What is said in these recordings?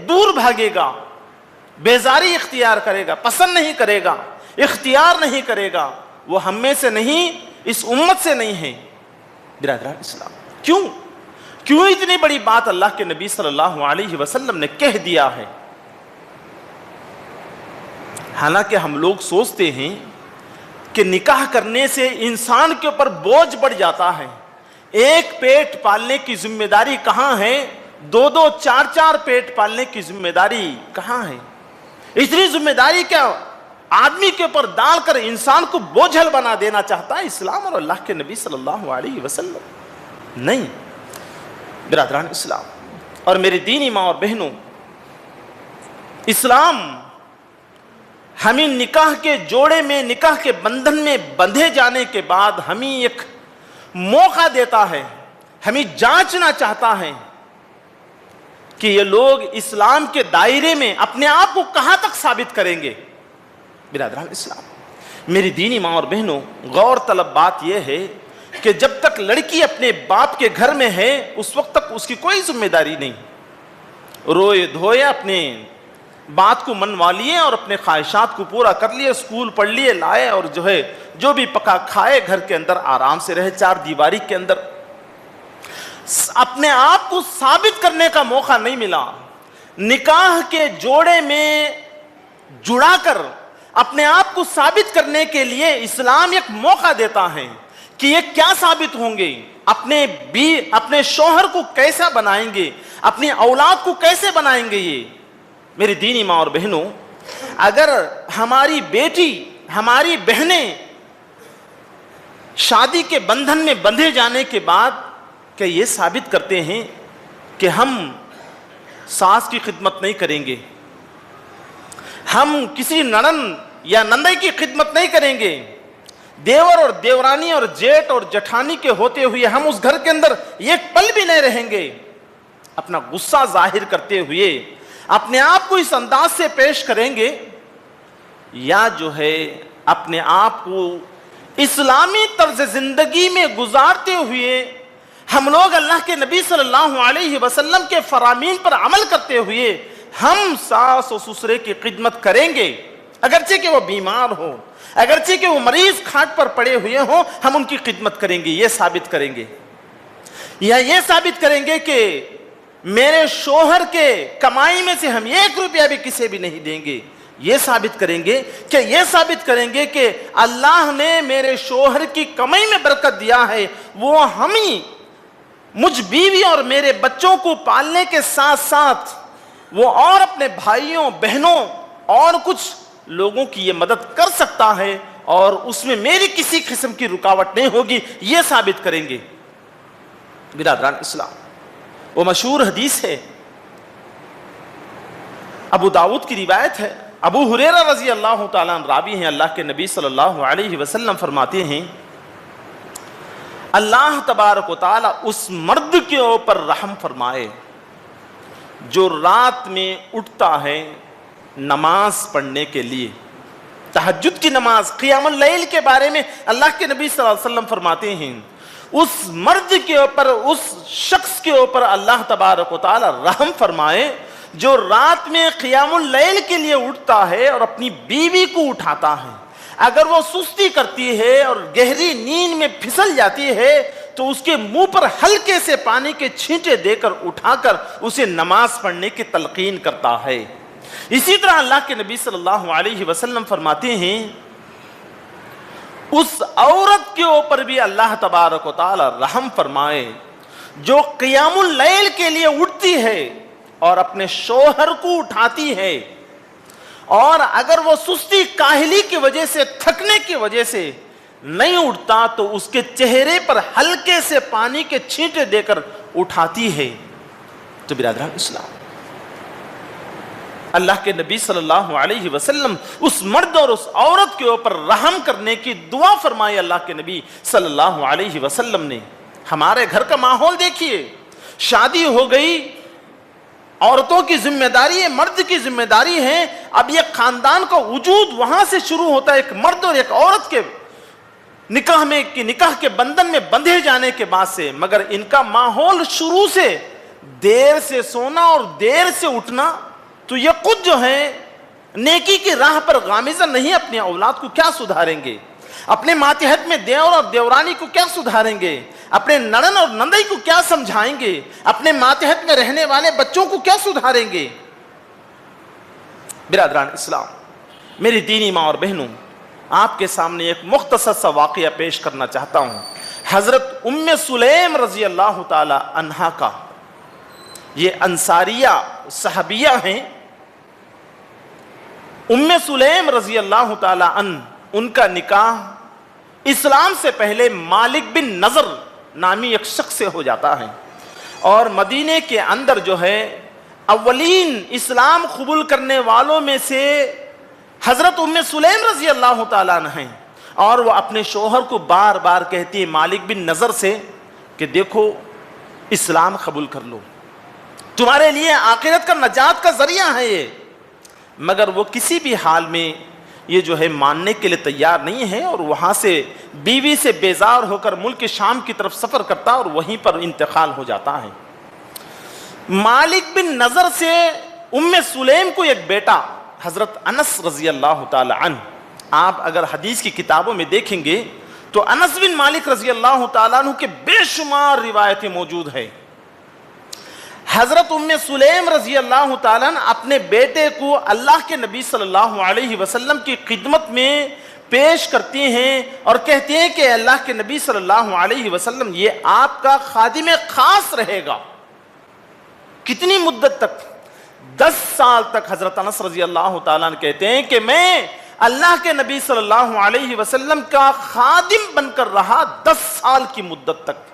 دور بھاگے گا، بیزاری اختیار کرے گا، پسند نہیں کرے گا، اختیار نہیں کرے گا، وہ ہم میں سے نہیں، اس امت سے نہیں ہے۔ برادران اسلام، کیوں اتنی بڑی بات اللہ کے نبی صلی اللہ علیہ وسلم نے کہہ دیا ہے؟ حالانکہ ہم لوگ سوچتے ہیں کہ نکاح کرنے سے انسان کے اوپر بوجھ بڑھ جاتا ہے۔ ایک پیٹ پالنے کی ذمہ داری کہاں ہے؟ دو چار پیٹ پالنے کی ذمہ داری کہاں ہے؟ اتنی ذمہ داری کیا آدمی کے اوپر ڈال کر انسان کو بوجھل بنا دینا چاہتا ہے اسلام اور اللہ کے نبی صلی اللہ علیہ وسلم؟ نہیں۔ برادران اسلام اور میرے دینی ماں اور بہنوں، اسلام ہمیں نکاح کے جوڑے میں، نکاح کے بندھن میں بندھے جانے کے بعد ہمیں ایک موقع دیتا ہے، ہمیں جانچنا چاہتا ہے کہ یہ لوگ اسلام کے دائرے میں اپنے آپ کو کہاں تک ثابت کریں گے۔ برادران اسلام، میری دینی ماں اور بہنوں، غور طلب بات یہ ہے کہ جب تک لڑکی اپنے باپ کے گھر میں ہے اس وقت تک اس کی کوئی ذمہ داری نہیں۔ روئے دھوئے اپنے بات کو منوا لیے اور اپنے خواہشات کو پورا کر لیے، اسکول پڑھ لیے، لائے اور جو بھی پکا کھائے، گھر کے اندر آرام سے رہے، چار دیواری کے اندر۔ اپنے آپ کو ثابت کرنے کا موقع نہیں ملا۔ نکاح کے جوڑے میں جڑا کر اپنے آپ کو ثابت کرنے کے لیے اسلام ایک موقع دیتا ہے کہ یہ کیا ثابت ہوں گے، اپنے شوہر کو کیسا بنائیں گے، اپنی اولاد کو کیسے بنائیں گے۔ یہ میری دینی ماں اور بہنوں، اگر ہماری بیٹی، ہماری بہنیں شادی کے بندھن میں بندھے جانے کے بعد کہ یہ ثابت کرتے ہیں کہ ہم ساس کی خدمت نہیں کریں گے، ہم کسی ننند یا نندے کی خدمت نہیں کریں گے، دیور اور دیورانی اور جیٹ اور جٹھانی کے ہوتے ہوئے ہم اس گھر کے اندر ایک پل بھی نہیں رہیں گے، اپنا غصہ ظاہر کرتے ہوئے اپنے آپ کو اس انداز سے پیش کریں گے، یا اپنے آپ کو اسلامی طرز زندگی میں گزارتے ہوئے ہم لوگ اللہ کے نبی صلی اللہ علیہ وسلم کے فرامین پر عمل کرتے ہوئے ہم ساس و سسرے کی خدمت کریں گے، اگرچہ کہ وہ بیمار ہو، اگرچہ کہ وہ مریض کھاٹ پر پڑے ہوئے ہوں، ہم ان کی خدمت کریں گے۔ یہ ثابت کریں گے، یا یہ ثابت کریں گے کہ میرے شوہر کے کمائی میں سے ہم 1 روپیہ بھی کسی بھی نہیں دیں گے۔ یہ ثابت کریں گے کہ اللہ نے میرے شوہر کی کمائی میں برکت دیا ہے، وہ ہمیں، مجھ بیوی اور میرے بچوں کو پالنے کے ساتھ ساتھ وہ اور اپنے بھائیوں بہنوں اور کچھ لوگوں کی یہ مدد کر سکتا ہے اور اس میں میری کسی قسم کی رکاوٹ نہیں ہوگی۔ یہ ثابت کریں گے۔ برادران اسلام، وہ مشہور حدیث ہے، ابو داؤد کی روایت ہے، ابو ہریرہ رضی اللہ تعالیٰ عنہ راوی ہیں، اللہ کے نبی صلی اللہ علیہ وسلم فرماتے ہیں، اللہ تبارک و تعالیٰ اس مرد کے اوپر رحم فرمائے جو رات میں اٹھتا ہے نماز پڑھنے کے لیے، تہجد کی نماز، قیام اللیل کے بارے میں اللہ کے نبی صلی اللہ علیہ وسلم فرماتے ہیں، اس مرد کے اوپر، اس شخص کے اوپر اللہ تبارک و تعالی رحم فرمائے جو رات میں قیام اللیل کے لیے اٹھتا ہے اور اپنی بیوی کو اٹھاتا ہے۔ اگر وہ سستی کرتی ہے اور گہری نیند میں پھسل جاتی ہے تو اس کے منہ پر ہلکے سے پانی کے چھینٹے دے کر اٹھا کر اسے نماز پڑھنے کی تلقین کرتا ہے۔ اسی طرح اللہ کے نبی صلی اللہ علیہ وسلم فرماتے ہیں اس عورت کے اوپر بھی اللہ تبارک و تعالی رحم فرمائے جو قیام اللیل کے لیے اٹھتی ہے اور اپنے شوہر کو اٹھاتی ہے، اور اگر وہ سستی کاہلی کی وجہ سے، تھکنے کی وجہ سے نہیں اٹھتا تو اس کے چہرے پر ہلکے سے پانی کے چھینٹے دے کر اٹھاتی ہے۔ تو برادران اسلام، اللہ کے نبی صلی اللہ علیہ وسلم اس مرد اور اس عورت کے اوپر رحم کرنے کی دعا فرمائی اللہ کے نبی صلی اللہ علیہ وسلم نے۔ ہمارے گھر کا ماحول دیکھیے، شادی ہو گئی، عورتوں کی ذمہ داری ہے، مرد کی ذمہ داری ہے، اب یہ خاندان کا وجود وہاں سے شروع ہوتا ہے، ایک مرد اور ایک عورت کے نکاح کے بندھن میں بندھے جانے کے بعد سے، مگر ان کا ماحول شروع سے دیر سے سونا اور دیر سے اٹھنا، تو یہ خود جو ہے نیکی کی راہ پر گامزن نہیں، اپنی اولاد کو کیا سدھاریں گے؟ اپنے ماتحت میں دیور اور دیورانی کو کیا سدھاریں گے؟ اپنے نڑن اور نندئی کو کیا سمجھائیں گے؟ اپنے ماتحت میں رہنے والے بچوں کو کیا سدھاریں گے؟ برادران اسلام، میری دینی ماں اور بہنوں، آپ کے سامنے ایک مختصر سا واقعہ پیش کرنا چاہتا ہوں، حضرت ام سلیم رضی اللہ تعالی عنہا کا۔ یہ انصاریہ صحابیہ ہیں۔ ام سلیم رضی اللہ تعالی عنہ، ان کا نکاح اسلام سے پہلے مالک بن نضر نامی ایک شخص سے ہو جاتا ہے، اور مدینے کے اندر جو ہے اولین اسلام قبول کرنے والوں میں سے حضرت ام سلیم رضی اللہ تعالیٰ عنہ ہیں، اور وہ اپنے شوہر کو بار بار کہتی ہے مالک بن نضر سے کہ دیکھو اسلام قبول کر لو، تمہارے لیے آخرت کا نجات کا ذریعہ ہے یہ، مگر وہ کسی بھی حال میں یہ جو ہے ماننے کے لیے تیار نہیں ہے، اور وہاں سے بیوی سے بیزار ہو کر ملک شام کی طرف سفر کرتا اور وہیں پر انتقال ہو جاتا ہے۔ مالک بن نضر سے ام سلیم کو ایک بیٹا حضرت انس رضی اللہ تعالی عنہ، آپ اگر حدیث کی کتابوں میں دیکھیں گے تو انس بن مالک رضی اللہ تعالیٰ عنہ کے بے شمار روایتیں موجود ہیں۔ حضرت ام سلیم رضی اللہ تعالیٰ عنہ اپنے بیٹے کو اللہ کے نبی صلی اللہ علیہ وسلم کی خدمت میں پیش کرتی ہیں اور کہتے ہیں کہ اللہ کے نبی صلی اللہ علیہ وسلم یہ آپ کا خادم خاص رہے گا۔ کتنی مدت تک؟ 10 سال تک حضرت انس رضی اللہ تعالیٰ عنہ کہتے ہیں کہ میں اللہ کے نبی صلی اللہ علیہ وسلم کا خادم بن کر رہا 10 سال کی مدت تک۔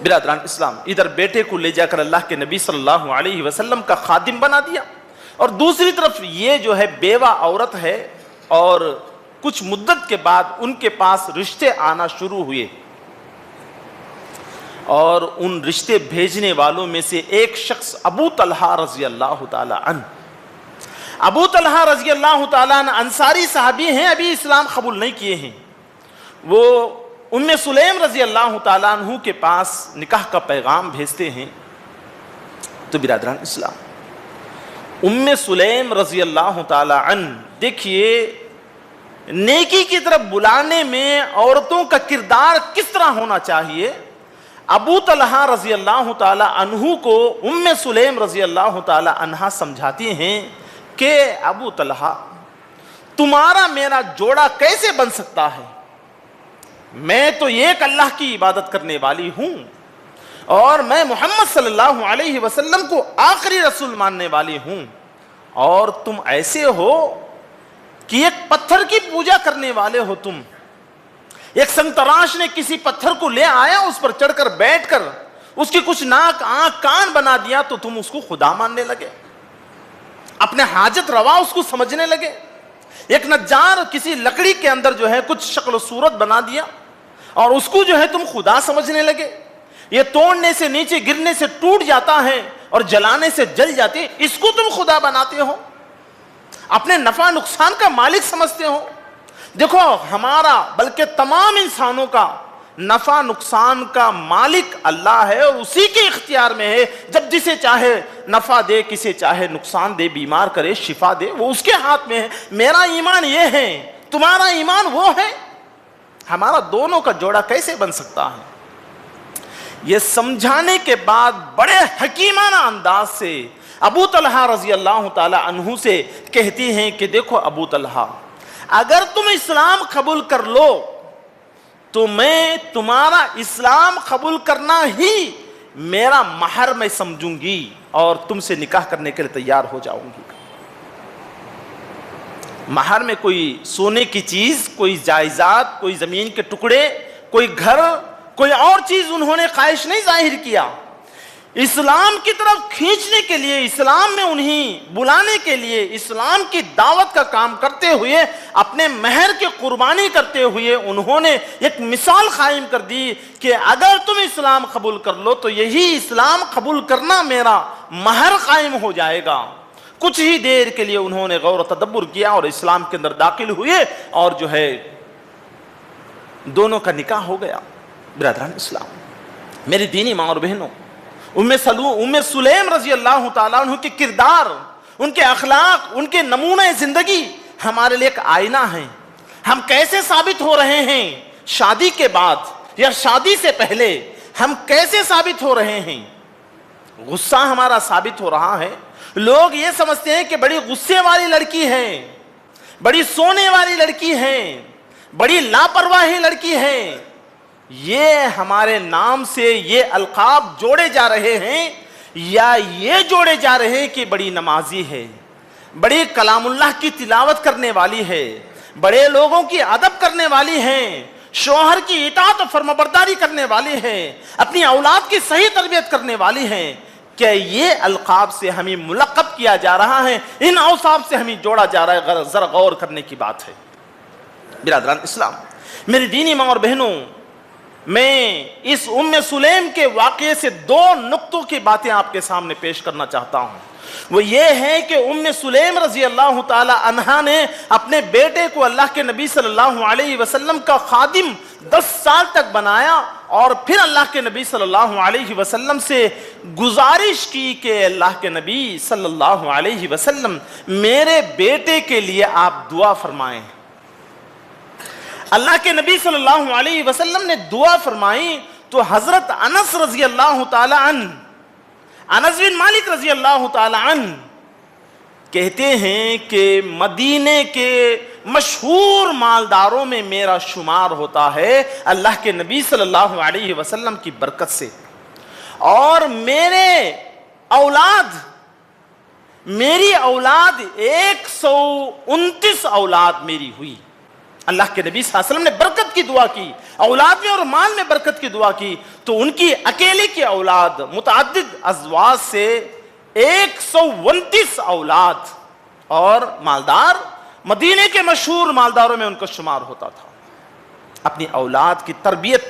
برادران اسلام، ادھر بیٹے کو لے جا کر اللہ کے نبی صلی اللہ علیہ وسلم کا خادم بنا دیا، اور دوسری طرف یہ جو ہے بیوہ عورت ہے، اور کچھ مدت کے بعد ان کے پاس رشتے آنا شروع ہوئے، اور ان رشتے بھیجنے والوں میں سے ایک شخص ابو طلحہ رضی اللہ تعالی عنہ۔ ابو طلحہ رضی اللہ تعالی عنہ انصاری صحابی ہیں، ابھی اسلام قبول نہیں کیے ہیں۔ وہ ام سلیم رضی اللہ تعالیٰ عنہ کے پاس نکاح کا پیغام بھیجتے ہیں۔ تو برادران اسلام، ام سلیم رضی اللہ تعالیٰ عنہ، دیکھیے نیکی کی طرف بلانے میں عورتوں کا کردار کس طرح ہونا چاہیے۔ ابو طلحہ رضی اللہ تعالیٰ عنہ کو ام سلیم رضی اللہ تعالیٰ عنہ سمجھاتی ہیں کہ ابو طلحہ، تمہارا میرا جوڑا کیسے بن سکتا ہے؟ میں تو ایک اللہ کی عبادت کرنے والی ہوں، اور میں محمد صلی اللہ علیہ وسلم کو آخری رسول ماننے والی ہوں، اور تم ایسے ہو کہ ایک پتھر کی پوجا کرنے والے ہو۔ تم ایک سنتراش نے کسی پتھر کو لے آیا، اس پر چڑھ کر بیٹھ کر اس کی کچھ ناک آنکھ کان بنا دیا، تو تم اس کو خدا ماننے لگے، اپنے حاجت روا اس کو سمجھنے لگے۔ ایک نجار کسی لکڑی کے اندر جو ہے کچھ شکل و صورت بنا دیا، اور اس کو جو ہے تم خدا سمجھنے لگے۔ یہ توڑنے سے نیچے گرنے سے ٹوٹ جاتا ہے اور جلانے سے جل جاتی ہے، اس کو تم خدا بناتے ہو، اپنے نفع نقصان کا مالک سمجھتے ہو۔ دیکھو، ہمارا بلکہ تمام انسانوں کا نفع نقصان کا مالک اللہ ہے، اور اسی کے اختیار میں ہے، جب جسے چاہے نفع دے، کسے چاہے نقصان دے، بیمار کرے شفا دے، وہ اس کے ہاتھ میں ہے۔ میرا ایمان یہ ہے، تمہارا ایمان وہ ہے، ہمارا دونوں کا جوڑا کیسے بن سکتا ہے؟ یہ سمجھانے کے بعد بڑے حکیمانہ انداز سے ابو طلحہ رضی اللہ تعالی عنہ سے کہتی ہیں کہ دیکھو ابو طلحہ، اگر تم اسلام قبول کر لو تو میں تمہارا اسلام قبول کرنا ہی میرا مہر میں سمجھوں گی، اور تم سے نکاح کرنے کے لیے تیار ہو جاؤں گی۔ مہر میں کوئی سونے کی چیز، کوئی جائیداد، کوئی زمین کے ٹکڑے، کوئی گھر، کوئی اور چیز انہوں نے خواہش نہیں ظاہر کیا۔ اسلام کی طرف کھینچنے کے لیے، اسلام میں انہیں بلانے کے لیے، اسلام کی دعوت کا کام کرتے ہوئے، اپنے مہر کی قربانی کرتے ہوئے انہوں نے ایک مثال قائم کر دی کہ اگر تم اسلام قبول کر لو تو یہی اسلام قبول کرنا میرا مہر قائم ہو جائے گا۔ کچھ ہی دیر کے لیے انہوں نے غور و تدبر کیا اور اسلام کے اندر داخل ہوئے، اور جو ہے دونوں کا نکاح ہو گیا۔ برادران اسلام، میری دینی ماں اور بہنوں، ام سلیم رضی اللہ تعالیٰ عنہ کے کردار، ان کے اخلاق، ان کے نمونہ زندگی ہمارے لیے ایک آئینہ ہے۔ ہم کیسے ثابت ہو رہے ہیں شادی کے بعد یا شادی سے پہلے، ہم کیسے ثابت ہو رہے ہیں؟ غصہ ہمارا ثابت ہو رہا ہے۔ لوگ یہ سمجھتے ہیں کہ بڑی غصے والی لڑکی ہے، بڑی سونے والی لڑکی ہے، بڑی لاپرواہی لڑکی ہے۔ یہ ہمارے نام سے یہ القاب جوڑے جا رہے ہیں، یا یہ جوڑے جا رہے ہیں کہ بڑی نمازی ہے، بڑی کلام اللہ کی تلاوت کرنے والی ہے، بڑے لوگوں کی ادب کرنے والی ہے، شوہر کی اطاعت و فرمانبرداری کرنے والی ہے، اپنی اولاد کی صحیح تربیت کرنے والی ہے۔ کہ یہ القاب سے ہمیں ملقب کیا جا رہا ہے، ان اوصاف سے ہمیں جوڑا جا رہا ہے، ذرا غور کرنے کی بات ہے۔ برادران اسلام، میری دینی ماں اور بہنوں، میں اس ام سلیم کے واقعے سے دو نقطوں کی باتیں آپ کے سامنے پیش کرنا چاہتا ہوں۔ وہ یہ ہے کہ ام سلیم رضی اللہ تعالی عنہا نے اپنے بیٹے کو اللہ کے نبی صلی اللہ علیہ وسلم کا خادم 10 سال تک بنایا، اور پھر اللہ کے نبی صلی اللہ علیہ وسلم سے گزارش کی کہ اللہ کے نبی صلی اللہ علیہ وسلم میرے بیٹے کے لیے آپ دعا فرمائیں۔ اللہ کے نبی صلی اللہ علیہ وسلم نے دعا فرمائی تو حضرت انس رضی اللہ تعالی عنہ، انس بن مالک رضی اللہ تعالی عنہ کہتے ہیں کہ مدینے کے مشہور مالداروں میں میرا شمار ہوتا ہے اللہ کے نبی صلی اللہ علیہ وسلم کی برکت سے، اور میری اولاد 129 اولاد میری ہوئی۔ اللہ کے نبی صلی اللہ علیہ وسلم نے برکت کی دعا کی، اولاد میں اور مال میں برکت کی دعا کی، تو ان کی اکیلے کی اولاد متعدد ازواج سے 129 اولاد، اور مالدار مدینے کے مشہور مالداروں میں ان کا شمار ہوتا تھا۔ اپنی اولاد کی تربیت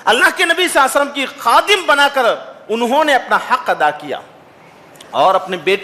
اللہ کے نبی صلی اللہ علیہ وسلم کی خادم بنا کر انہوں نے اپنا حق ادا کیا، اور اپنے بیٹے